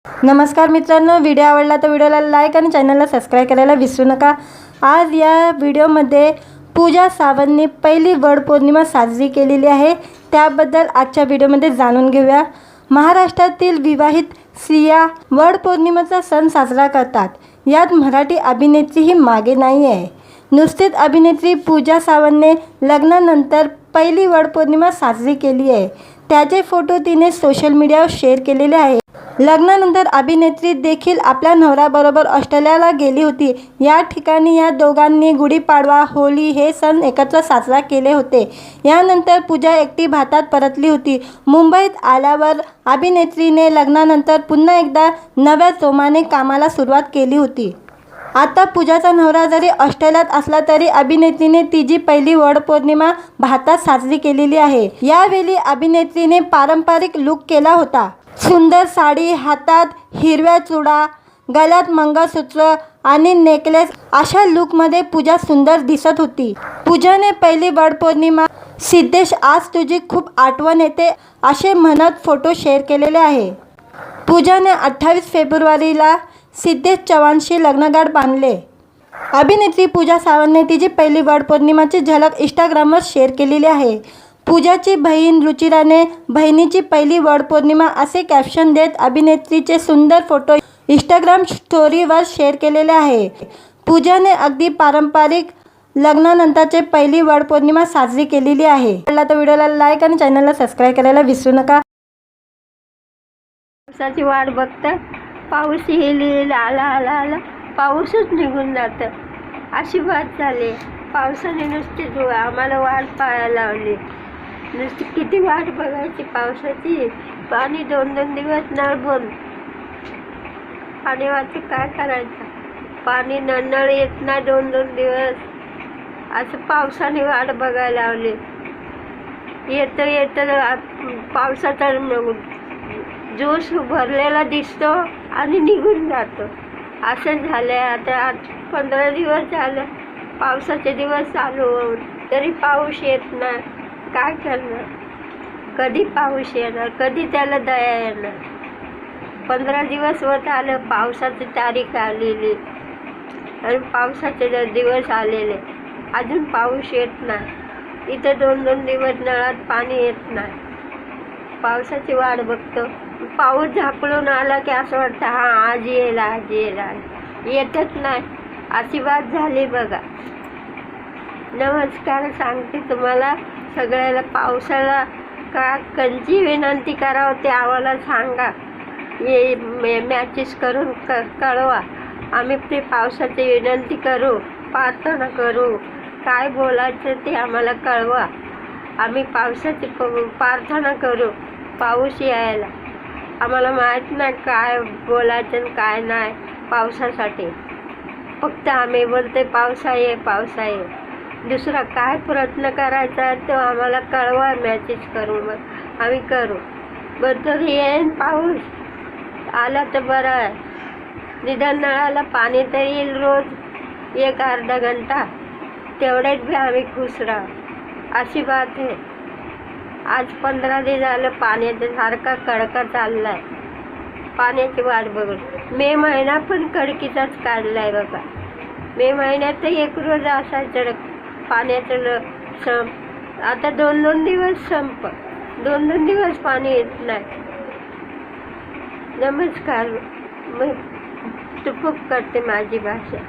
नमस्कार मित्रांनो, व्हिडिओ आवडला तर व्हिडिओला लाईक आणि चॅनलला सबस्क्राईब करायला विसरू नका। आज या व्हिडिओमध्ये पूजा सावंतने पहिली वडपौर्णिमा साजरी केलेली आहे, त्याबद्दल आजच्या व्हिडिओमध्ये जाणून घेऊया। महाराष्ट्रातील विवाहित स्त्रिया वडपौर्णिमेचा सण साजरा करतात। यात मराठी अभिनेत्रीही मागे नाही आहे। नुकतीच अभिनेत्री पूजा सावंतने लग्नानंतर पहिली वडपौर्णिमा साजरी केली आहे। त्याचे फोटो तिने सोशल मीडियावर शेअर केलेले आहे। लग्नानंतर अभिनेत्री देखील आपल्या नवऱ्याबरोबर ऑस्ट्रेलियाला गेली होती। या ठिकाणी या दोघांनी गुढीपाडवा, होळी हे सण एकत्र साजरा केले होते। यानंतर पूजा एकटी भारतात परतली होती। मुंबईत आल्यावर अभिनेत्रीने लग्नानंतर पुन्हा एकदा नव्या जोमाने कामाला सुरुवात केली होती। आता पूजाचा नवरा जरी ऑस्ट्रेलियात असला तरी अभिनेत्रीने तिची पहिली वडपौर्णिमा भारतात साजरी केलेली आहे। यावेळी अभिनेत्रीने पारंपरिक लुक केला होता। सुंदर साडी, हातात हिरव्या चुडा, गळ्यात मंगळसूत्र आणि नेकलेस अशा लुकमध्ये पूजा सुंदर दिसत होती। पूजाने पहिली वडपौर्णिमा सिद्धेश आज तुझी खूप आठवण येते असे म्हणत फोटो शेअर केलेले आहे। पूजाने 28 फेब्रुवारीला सिद्धेश चव्हाणशी लग्नगाठ बांधले। अभिनेत्री पूजा सावंतने तिची पहिली वडपौर्णिमाची झलक इंस्टाग्रामवर शेअर केलेली आहे। पूजाची बहीण रुचिराने बहिणीची पहिली वडपौर्णिमा असे कॅप्शन देत अभिनेत्रीचे सुंदर फोटो इंस्टाग्राम स्टोरीवर शेअर केलेले आहे। पूजाने अगदी पारंपरिक लग्नानंतरची पहिली वडपौर्णिमा साजरी केलेली आहे। आवडला तर व्हिडिओला लाईक आणि चॅनलला सबस्क्राईब करायला विसरू नका। पावसाची वाट बघतात, पाऊस येईल आला आला आला पाऊसच निघून जातं, अशी बात झाली। पावसाने नुसती आम्हाला वाट पाहायला लावली। नुसती किती वाट बघायची पावसाची। पाणी 2-2 दिवस नळ बंद। पाणीवाची काय करायचं, पाणी नळ येत नाही 2-2 दिवस। असं पावसाने वाट बघायला लावली। येतं पावसाचा जोश भरलेला दिसतो आणि निघून जातो, असं झालंय। आता 15 दिवस झालं पावसाचे दिवस चालू होऊन, तरी पाऊस येत नाही। काय करणार, कधी पाऊस येणार, कधी त्याला दया येणार। 15 दिवस होत आलं, पावसाची तारीख आलेली आणि पावसाचे दिवस आलेले, अजून पाऊस येत नाही। इथं 2-2 दिवस नळात पाणी येत नाही। पावसाची वाट बघतो, पाऊस झापळून आला की असं वाटतं हा आज येईल आज येईल, येतच नाही, अशी बात झाली बघा। नमस्कार, सांगते तुम्हाला सगळ्याला, पावसाला का कंची विनंती करावं ते आम्हाला सांगा। हे मॅसेज करून कळवा, आम्ही ते पावसाची विनंती करू, प्रार्थना करू, काय बोलायचं ते आम्हाला कळवा। आम्ही पावसाची प्रार्थना करू पाऊस यायला। आम्हाला माहीत नाही काय बोलायचं आणि काय नाही पावसासाठी। फक्त आम्ही बोलते पावसा ये पावसा ये, दुसरा काय प्रयत्न करायचा तो आम्हाला कळवा मॅसेज करून, मग आम्ही करू। बरोबर येईन पाऊस, आला तर बरं आहे। निदान नळाला पाणी तर येईल रोज 1-अर्धा घंटा, तेवढ्यात बी आम्ही खुश राहू, अशी बात आहे। आज 15 दिवस झालं पाण्याचं सारखा कडका चाललाय, पाण्याची वाट बघून। मे महिना पण कडकीचाच काढलाय बघा। मे महिन्यात 1 रोज असायचं पाण्याचं आता 2-2 दिवस 2-2 दिवस पाणी येत नाही। नमस्कार, मी चुप करते माझी भाषा।